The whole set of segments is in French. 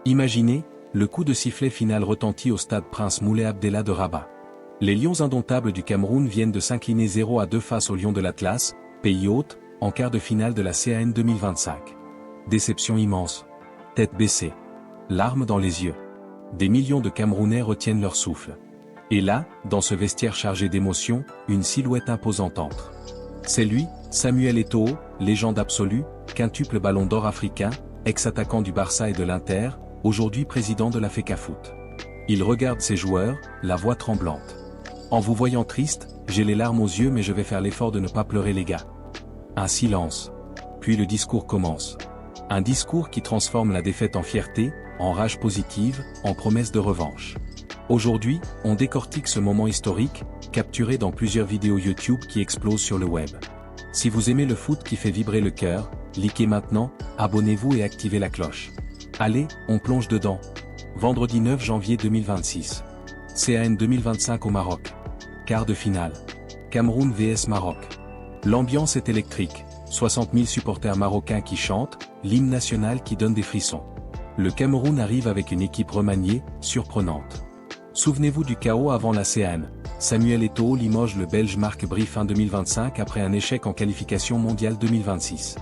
Imaginez, le coup de sifflet final retentit au stade Prince Moulay Abdellah de Rabat. Les Lions indomptables du Cameroun viennent de s'incliner 0-2 face aux Lions de l'Atlas, pays hôte, en quart de finale de la CAN 2025. Déception immense. Tête baissée. Larmes dans les yeux. Des millions de Camerounais retiennent leur souffle. Et là, dans ce vestiaire chargé d'émotions, une silhouette imposante entre. C'est lui, Samuel Eto'o, légende absolue, quintuple ballon d'or africain, ex-attaquant du Barça et de l'Inter, aujourd'hui président de la FECAFOOT. Il regarde ses joueurs, la voix tremblante. En vous voyant triste, j'ai les larmes aux yeux mais je vais faire l'effort de ne pas pleurer les gars. Un silence. Puis le discours commence. Un discours qui transforme la défaite en fierté, en rage positive, en promesse de revanche. Aujourd'hui, on décortique ce moment historique, capturé dans plusieurs vidéos YouTube qui explosent sur le web. Si vous aimez le foot qui fait vibrer le cœur, likez maintenant, abonnez-vous et activez la cloche. Allez, on plonge dedans. Vendredi 9 janvier 2026. CAN 2025 au Maroc. Quart de finale. Cameroun vs Maroc. L'ambiance est électrique, 60 000 supporters marocains qui chantent, l'hymne national qui donne des frissons. Le Cameroun arrive avec une équipe remaniée, surprenante. Souvenez-vous du chaos avant la CAN. Samuel Eto'o limoge le Belge Marc Brie fin 2025 après un échec en qualification mondiale 2026.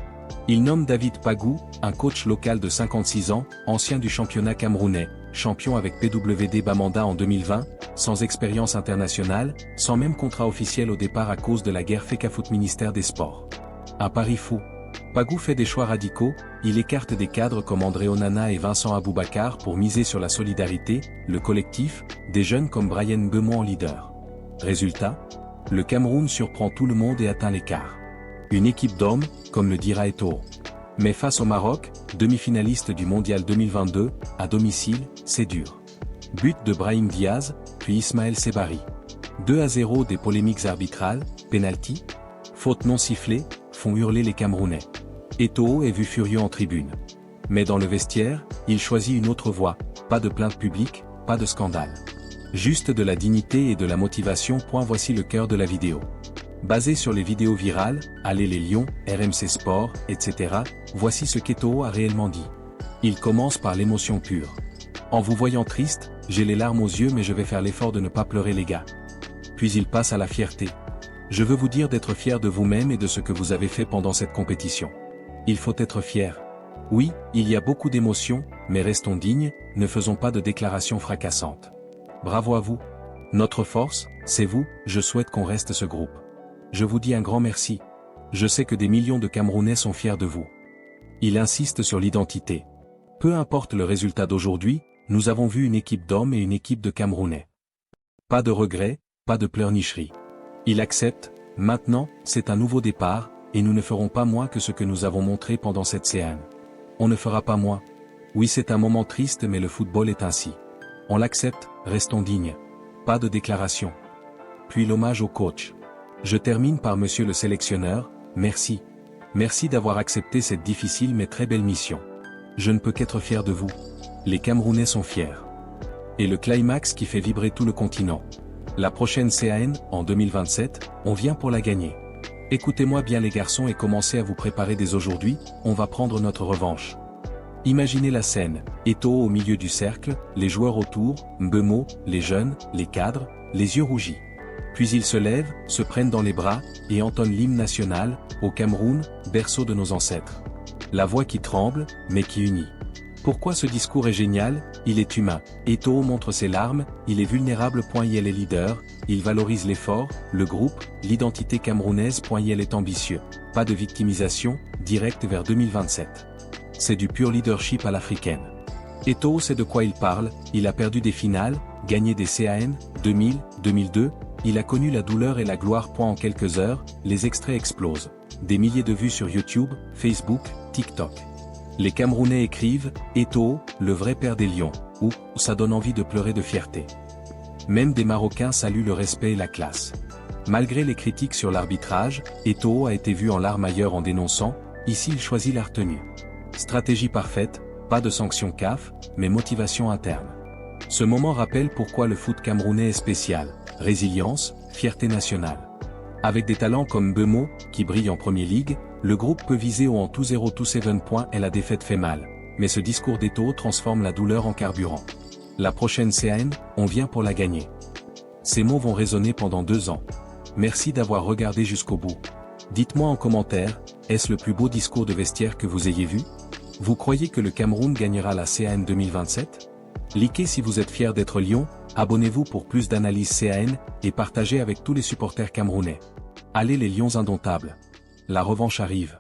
Il nomme David Pagou, un coach local de 56 ans, ancien du championnat camerounais, champion avec PWD Bamanda en 2020, sans expérience internationale, sans même contrat officiel au départ à cause de la guerre FECAFOOT ministère des Sports. Un pari fou. Pagou fait des choix radicaux, il écarte des cadres comme André Onana et Vincent Aboubakar pour miser sur la solidarité, le collectif, des jeunes comme Bryan Mbeumo en leader. Résultat, le Cameroun surprend tout le monde et atteint l'écart. Une équipe d'hommes, comme le dira Eto'o. Mais face au Maroc, demi-finaliste du Mondial 2022, à domicile, c'est dur. But de Brahim Diaz, puis Ismaël Sebari. 2-0 des polémiques arbitrales, penalty, faute non sifflée, font hurler les Camerounais. Eto'o est vu furieux en tribune. Mais dans le vestiaire, il choisit une autre voie, pas de plainte publique, pas de scandale. Juste de la dignité et de la motivation. Voici le cœur de la vidéo. Basé sur les vidéos virales, Allez les Lions, RMC Sport, etc., voici ce qu'Eto'o a réellement dit. Il commence par l'émotion pure. En vous voyant triste, j'ai les larmes aux yeux mais je vais faire l'effort de ne pas pleurer les gars. Puis il passe à la fierté. Je veux vous dire d'être fier de vous-même et de ce que vous avez fait pendant cette compétition. Il faut être fier. Oui, il y a beaucoup d'émotions, mais restons dignes, ne faisons pas de déclarations fracassantes. Bravo à vous. Notre force, c'est vous, je souhaite qu'on reste ce groupe. Je vous dis un grand merci. Je sais que des millions de Camerounais sont fiers de vous. Il insiste sur l'identité. Peu importe le résultat d'aujourd'hui, nous avons vu une équipe d'hommes et une équipe de Camerounais. Pas de regrets, pas de pleurnicherie. Il accepte, maintenant, c'est un nouveau départ, et nous ne ferons pas moins que ce que nous avons montré pendant cette CAN. On ne fera pas moins. Oui, c'est un moment triste mais le football est ainsi. On l'accepte, restons dignes. Pas de déclaration. Puis l'hommage au coach. Je termine par monsieur le sélectionneur, merci. Merci d'avoir accepté cette difficile mais très belle mission. Je ne peux qu'être fier de vous. Les Camerounais sont fiers. Et le climax qui fait vibrer tout le continent. La prochaine CAN, en 2027, on vient pour la gagner. Écoutez-moi bien les garçons et commencez à vous préparer dès aujourd'hui, on va prendre notre revanche. Imaginez la scène, Eto'o au milieu du cercle, les joueurs autour, Mbeumo, les jeunes, les cadres, les yeux rougis. Puis ils se lèvent, se prennent dans les bras, et entonnent l'hymne national, au Cameroun, berceau de nos ancêtres. La voix qui tremble, mais qui unit. Pourquoi ce discours est génial? Il est humain. Eto'o montre ses larmes, il est vulnérable. Il est leader, il valorise l'effort, le groupe, l'identité camerounaise. Il est ambitieux. Pas de victimisation, direct vers 2027. C'est du pur leadership à l'africaine. Eto'o sait de quoi il parle, il a perdu des finales, gagné des CAN, 2000, 2002, il a connu la douleur et la gloire. En quelques heures, les extraits explosent. Des milliers de vues sur YouTube, Facebook, TikTok. Les Camerounais écrivent « Eto'o, le vrai père des Lions » ou « ça donne envie de pleurer de fierté ». Même des Marocains saluent le respect et la classe. Malgré les critiques sur l'arbitrage, Eto'o a été vu en larmes ailleurs en dénonçant « ici il choisit la retenue ». Stratégie parfaite, pas de sanctions CAF, mais motivation interne. Ce moment rappelle pourquoi le foot camerounais est spécial, résilience, fierté nationale. Avec des talents comme Mbeumo, qui brille en Premier League, le groupe peut viser au en tout 0 tout 7 points et la défaite fait mal. mais ce discours d'Eto'o transforme la douleur en carburant. La prochaine CAN, on vient pour la gagner. Ces mots vont résonner pendant 2 ans. Merci d'avoir regardé jusqu'au bout. Dites-moi en commentaire, est-ce le plus beau discours de vestiaire que vous ayez vu? Vous croyez que le Cameroun gagnera la CAN 2027? Likez si vous êtes fier d'être Lion, abonnez-vous pour plus d'analyses CAN, et partagez avec tous les supporters camerounais. Allez les Lions indomptables. La revanche arrive.